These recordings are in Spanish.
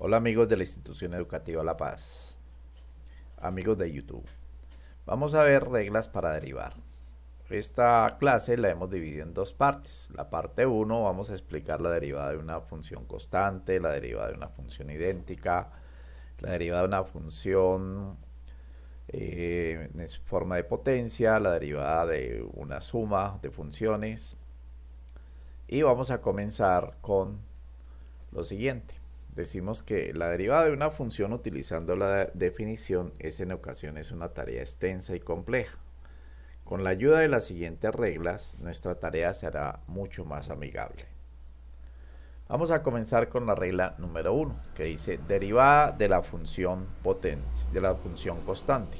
Hola amigos de la Institución Educativa La Paz, amigos de YouTube. Vamos a ver reglas para derivar. Esta clase la hemos dividido en dos partes. La parte 1 vamos a explicar la derivada de una función constante, la derivada de una función idéntica, la derivada de una función en forma de potencia, la derivada de una suma de funciones. Y vamos a comenzar con lo siguiente. Decimos que la derivada de una función utilizando la definición es en ocasiones una tarea extensa y compleja. Con la ayuda de las siguientes reglas, nuestra tarea será mucho más amigable. Vamos a comenzar con la regla número 1, que dice derivada de la función de la función constante.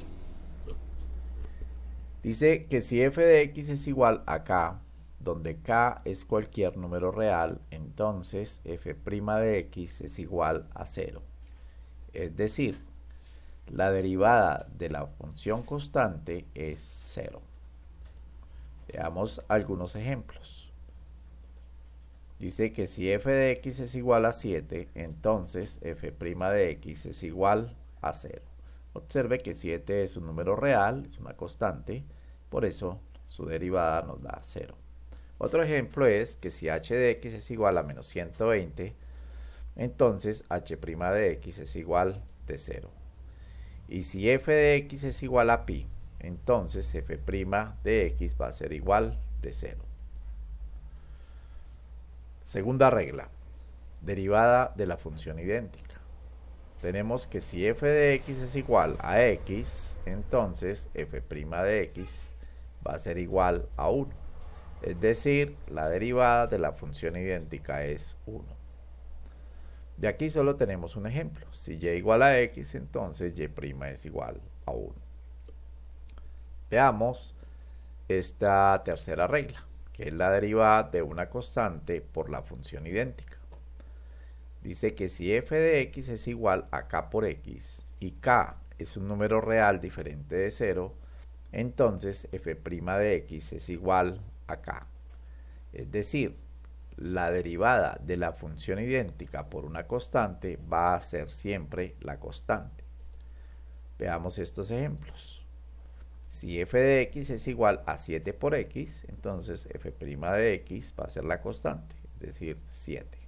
Dice que si f de x es igual a k, donde k es cualquier número real, entonces f' de x es igual a 0. Es decir, la derivada de la función constante es 0. Veamos algunos ejemplos. Dice que si f de x es igual a 7, entonces f' de x es igual a 0. Observe que 7 es un número real, es una constante, por eso su derivada nos da 0. Otro ejemplo es que si h de x es igual a menos 120, entonces h' de x es igual de 0. Y si f de x es igual a pi, entonces f' de x va a ser igual de 0. Segunda regla, derivada de la función idéntica. Tenemos que si f de x es igual a x, entonces f' de x va a ser igual a 1. Es decir, la derivada de la función idéntica es 1. De aquí solo tenemos un ejemplo. Si y igual a x, entonces y' es igual a 1. Veamos esta tercera regla, que es la derivada de una constante por la función idéntica. Dice que si f de x es igual a k por x y k es un número real diferente de 0, entonces f' de x es igual a k. Es decir, la derivada de la función idéntica por una constante va a ser siempre la constante. Veamos estos ejemplos. Si f de x es igual a 7 por x, entonces f' de x va a ser la constante, es decir, 7.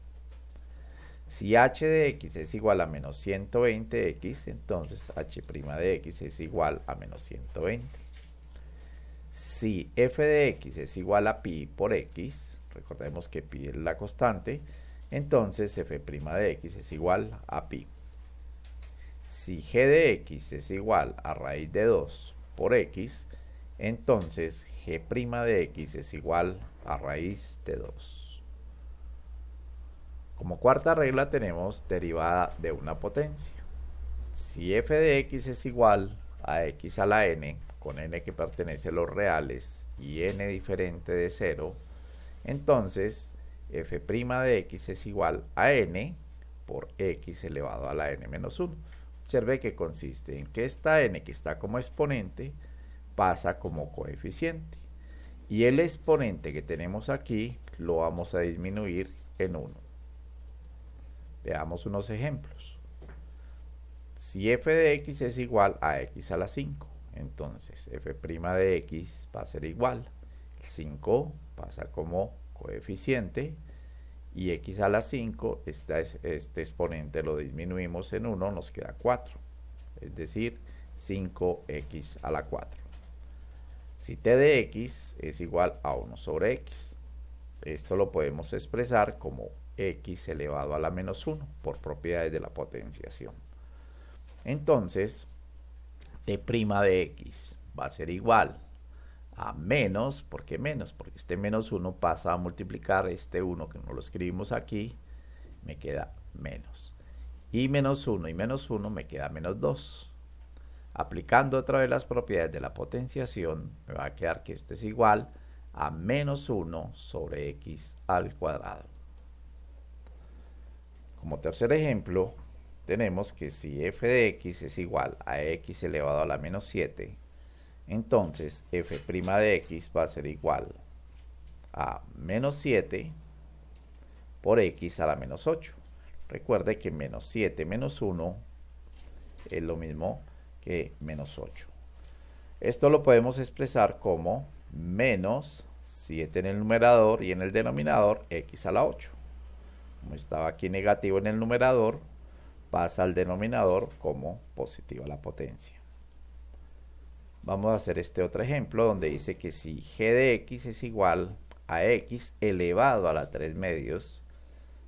Si h de x es igual a menos 120x, entonces h' de x es igual a menos 120. Si f de x es igual a pi por x, recordemos que pi es la constante, entonces f' de x es igual a pi. Si g de x es igual a raíz de 2 por x, entonces g' de x es igual a raíz de 2. Como cuarta regla tenemos derivada de una potencia. Si f de x es igual a x a la n, con n que pertenece a los reales y n diferente de 0, entonces f' de x es igual a n por x elevado a la n menos 1. Observe que consiste en que esta n que está como exponente pasa como coeficiente y el exponente que tenemos aquí lo vamos a disminuir en 1. Veamos unos ejemplos. Si f de x es igual a x a la 5, entonces f' de x va a ser igual. El 5 pasa como coeficiente y x a la 5, este exponente lo disminuimos en 1, nos queda 4. Es decir, 5x a la 4. Si t de x es igual a 1 sobre x, esto lo podemos expresar como x elevado a la menos 1 por propiedades de la potenciación. Entonces, t' de x va a ser igual a menos, ¿por qué menos? Porque este menos 1 pasa a multiplicar este 1 que no lo escribimos aquí, me queda menos. Y menos 1 y menos 1 me queda menos 2. Aplicando otra vez las propiedades de la potenciación, me va a quedar que esto es igual a menos 1 sobre x al cuadrado. Como tercer ejemplo, tenemos que si f de x es igual a x elevado a la menos 7, entonces f' de x va a ser igual a menos 7 por x a la menos 8. Recuerde que menos 7 menos 1 es lo mismo que menos 8. Esto lo podemos expresar como menos 7 en el numerador y en el denominador x a la 8. Como estaba aquí negativo en el numerador, pasa al denominador como positivo a la potencia. Vamos a hacer este otro ejemplo donde dice que si g de x es igual a x elevado a la 3 medios,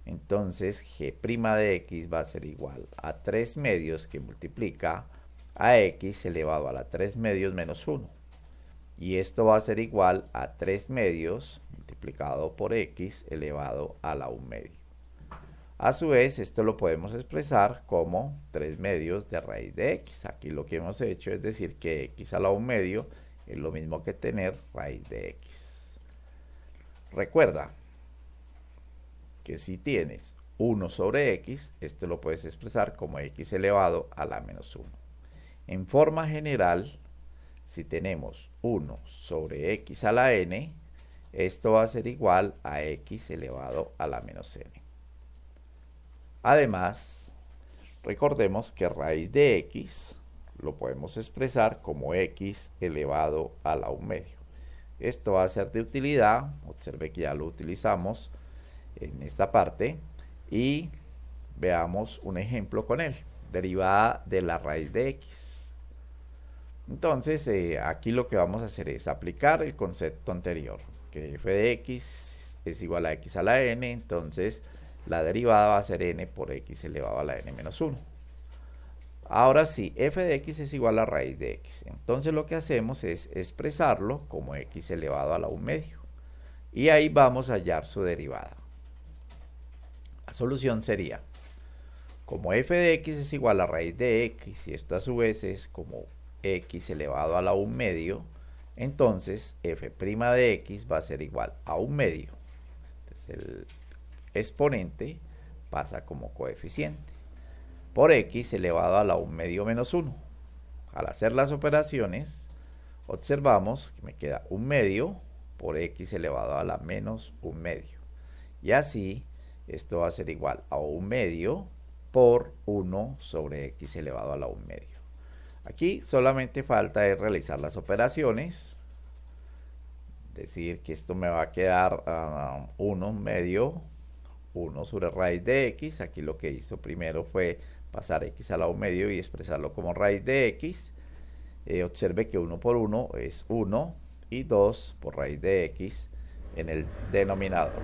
entonces g' de x va a ser igual a 3 medios que multiplica a x elevado a la 3 medios menos 1. Y esto va a ser igual a 3 medios multiplicado por x elevado a la 1 medio. A su vez, esto lo podemos expresar como 3 medios de raíz de x. Aquí lo que hemos hecho es decir que x a la 1 medio es lo mismo que tener raíz de x. Recuerda que si tienes 1 sobre x, esto lo puedes expresar como x elevado a la menos 1. En forma general, si tenemos 1 sobre x a la n, esto va a ser igual a x elevado a la menos n. Además, recordemos que raíz de x lo podemos expresar como x elevado a la 1 medio. Esto va a ser de utilidad, observe que ya lo utilizamos en esta parte y veamos un ejemplo con él, derivada de la raíz de x. Entonces, aquí lo que vamos a hacer es aplicar el concepto anterior, que f de x es igual a x a la n, entonces la derivada va a ser n por x elevado a la n menos 1. Ahora sí, f de x es igual a raíz de x. Entonces lo que hacemos es expresarlo como x elevado a la 1 medio. Y ahí vamos a hallar su derivada. La solución sería, como f de x es igual a raíz de x, y esto a su vez es como x elevado a la 1 medio, entonces f' de x va a ser igual a 1 medio. Entonces el exponente pasa como coeficiente por x elevado a la 1 medio menos 1. Al hacer las operaciones, observamos que me queda 1 medio por x elevado a la menos 1 medio. Y así, esto va a ser igual a 1 medio por 1 sobre x elevado a la 1 medio. Aquí solamente falta realizar las operaciones. Decir que esto me va a quedar 1 medio 1 sobre raíz de x. Aquí lo que hizo primero fue pasar x a la 1 medio y expresarlo como raíz de x. Observe que 1 por 1 es 1 y 2 por raíz de x en el denominador.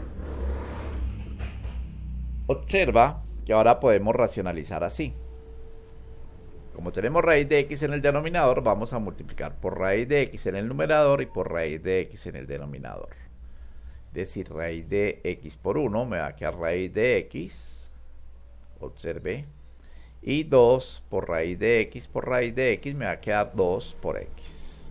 Observa que ahora podemos racionalizar así. Como tenemos raíz de x en el denominador, vamos a multiplicar por raíz de x en el numerador y por raíz de x en el denominador. Es decir, raíz de x por 1 me va a quedar raíz de x, observe, y 2 por raíz de x me va a quedar 2 por x.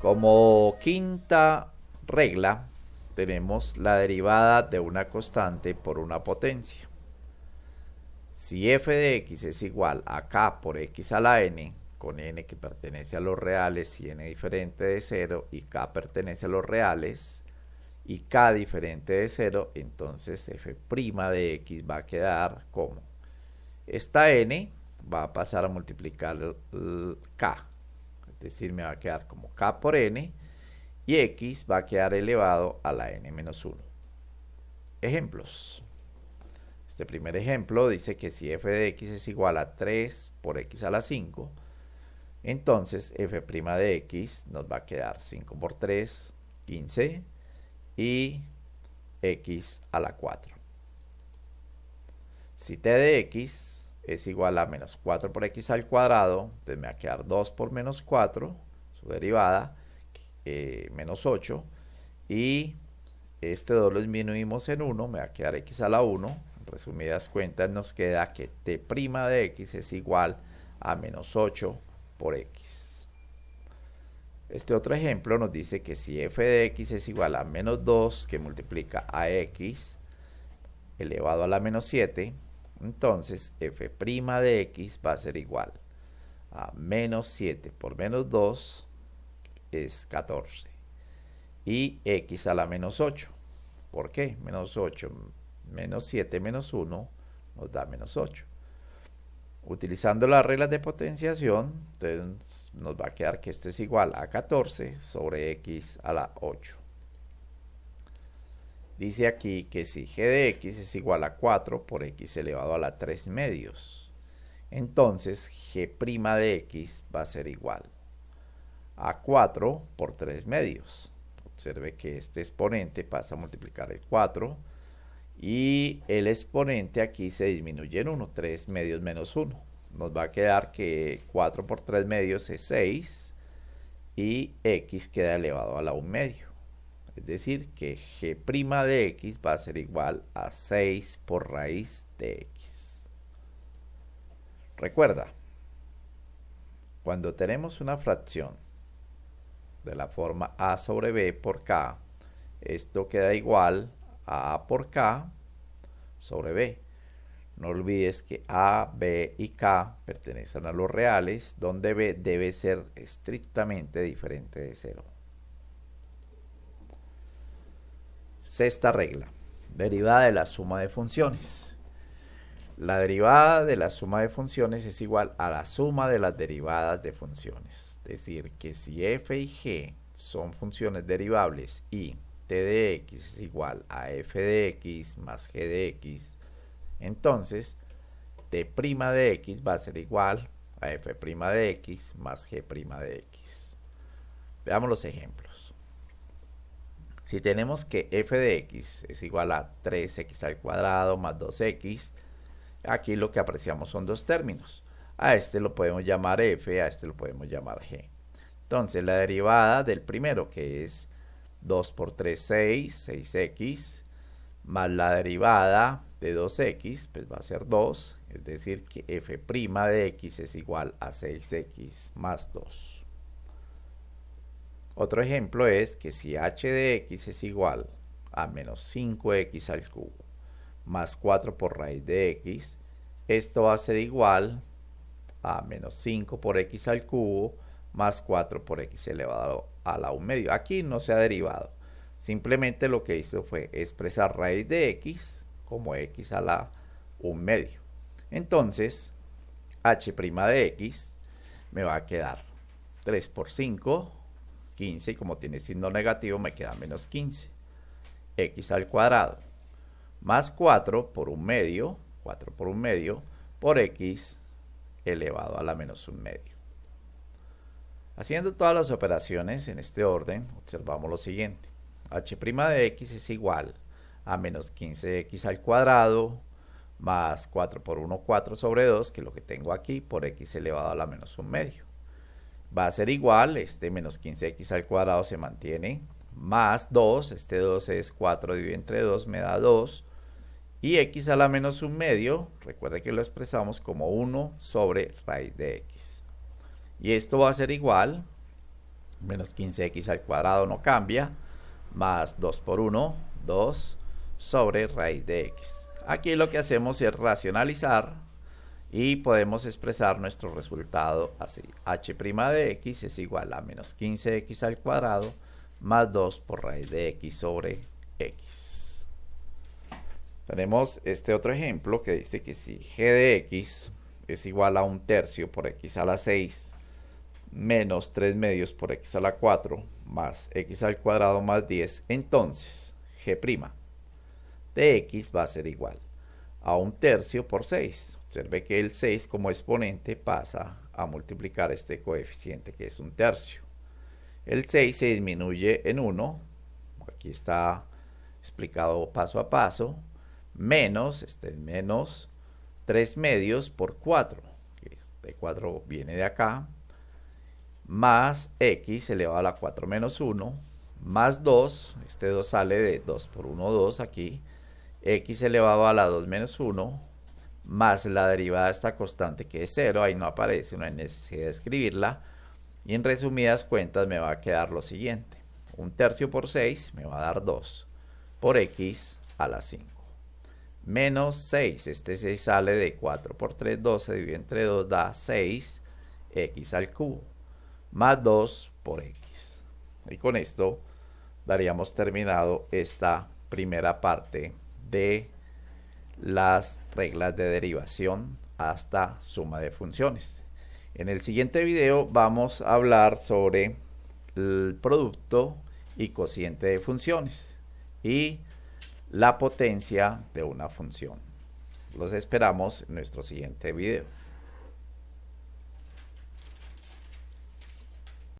Como quinta regla, tenemos la derivada de una constante por una potencia. Si f de x es igual a k por x a la n, con n que pertenece a los reales y n diferente de 0, y k pertenece a los reales, y k diferente de 0, entonces f' de x va a quedar como esta n va a pasar a multiplicar el k, es decir, me va a quedar como k por n, y x va a quedar elevado a la n menos 1. Ejemplos. Este primer ejemplo dice que si f de x es igual a 3 por x a la 5, entonces f' de x nos va a quedar 5 por 3, 15, y x a la 4. Si t de x es igual a menos 4 por x al cuadrado, entonces me va a quedar 2 por menos 4, su derivada, menos 8, y este 2 lo disminuimos en 1, me va a quedar x a la 1. En resumidas cuentas nos queda que t' de x es igual a menos 8 por x. Este otro ejemplo nos dice que si f de x es igual a menos 2 que multiplica a x elevado a la menos 7, entonces f' de x va a ser igual a menos 7 por menos 2 es 14 y x a la menos 8. ¿Por qué? Menos 8 menos 7 menos 1 nos da menos 8. Utilizando las reglas de potenciación, entonces nos va a quedar que esto es igual a 14 sobre x a la 8. Dice aquí que si g de x es igual a 4 por x elevado a la 3 medios, entonces g' de x va a ser igual a 4 por 3 medios. Observe que este exponente pasa a multiplicar el 4 y el exponente aquí se disminuye en 1, 3 medios menos 1. Nos va a quedar que 4 por 3 medios es 6 y x queda elevado a la 1 medio. Es decir, que g' de x va a ser igual a 6 por raíz de x. Recuerda, cuando tenemos una fracción de la forma a sobre b por k, esto queda igual a por k sobre b. No olvides que a, b y k pertenecen a los reales, donde b debe ser estrictamente diferente de 0. Sexta regla, derivada de la suma de funciones. La derivada de la suma de funciones es igual a la suma de las derivadas de funciones. Es decir, que si f y g son funciones derivables y t de x es igual a f de x más g de x, entonces t' de x va a ser igual a f' de x más g' de x. Veamos los ejemplos. Si tenemos que f de x es igual a 3x al cuadrado más 2x, aquí lo que apreciamos son dos términos. A este lo podemos llamar f, a este lo podemos llamar g. Entonces la derivada del primero, que es 2 por 3, 6, 6x, más la derivada de 2x, pues va a ser 2, es decir que f' de x es igual a 6x más 2. Otro ejemplo es que si h de x es igual a menos 5x al cubo más 4 por raíz de x, esto va a ser igual a menos 5 por x al cubo más 4 por x elevado a la 1 medio. Aquí no se ha derivado, simplemente lo que hizo fue expresar raíz de x como x a la 1 medio. Entonces, h' de x me va a quedar 3 por 5, 15, y como tiene signo negativo me queda menos 15. X al cuadrado más 4 por 1 medio, 4 por 1 medio, por x elevado a la menos 1 medio. Haciendo todas las operaciones en este orden, observamos lo siguiente. h' de x es igual a menos 15x al cuadrado más 4 por 1, 4 sobre 2, que es lo que tengo aquí, por x elevado a la menos 1 medio. Va a ser igual, este menos 15x al cuadrado se mantiene, más 2, este 2 es 4 dividido entre 2, me da 2, y x a la menos 1 medio, recuerde que lo expresamos como 1 sobre raíz de x. Y esto va a ser igual, menos 15x al cuadrado no cambia, más 2 por 1, 2 sobre raíz de x. Aquí lo que hacemos es racionalizar y podemos expresar nuestro resultado así. h' de x es igual a menos 15x al cuadrado más 2 por raíz de x sobre x. Tenemos este otro ejemplo que dice que si g de x es igual a 1/3 por x a la 6 menos 3 medios por x a la 4 más x al cuadrado más 10, entonces g' de x va a ser igual a 1/3 por 6. Observe que el 6 como exponente pasa a multiplicar este coeficiente que es 1/3. El 6 se disminuye en 1, aquí está explicado paso a paso, menos, menos 3 medios por 4, que este 4 viene de acá, más x elevado a la 4 menos 1, más 2, este 2 sale de 2 por 1, 2 aquí, x elevado a la 2 menos 1, más la derivada de esta constante que es 0, ahí no aparece, no hay necesidad de escribirla, y en resumidas cuentas me va a quedar lo siguiente, 1/3 por 6 me va a dar 2, por x a la 5, menos 6, este 6 sale de 4 por 3, 12 dividido entre 2 da 6, x al cubo, más 2 por x. Y con esto daríamos terminado esta primera parte de las reglas de derivación hasta suma de funciones. En el siguiente video vamos a hablar sobre el producto y cociente de funciones y la potencia de una función. Los esperamos en nuestro siguiente video.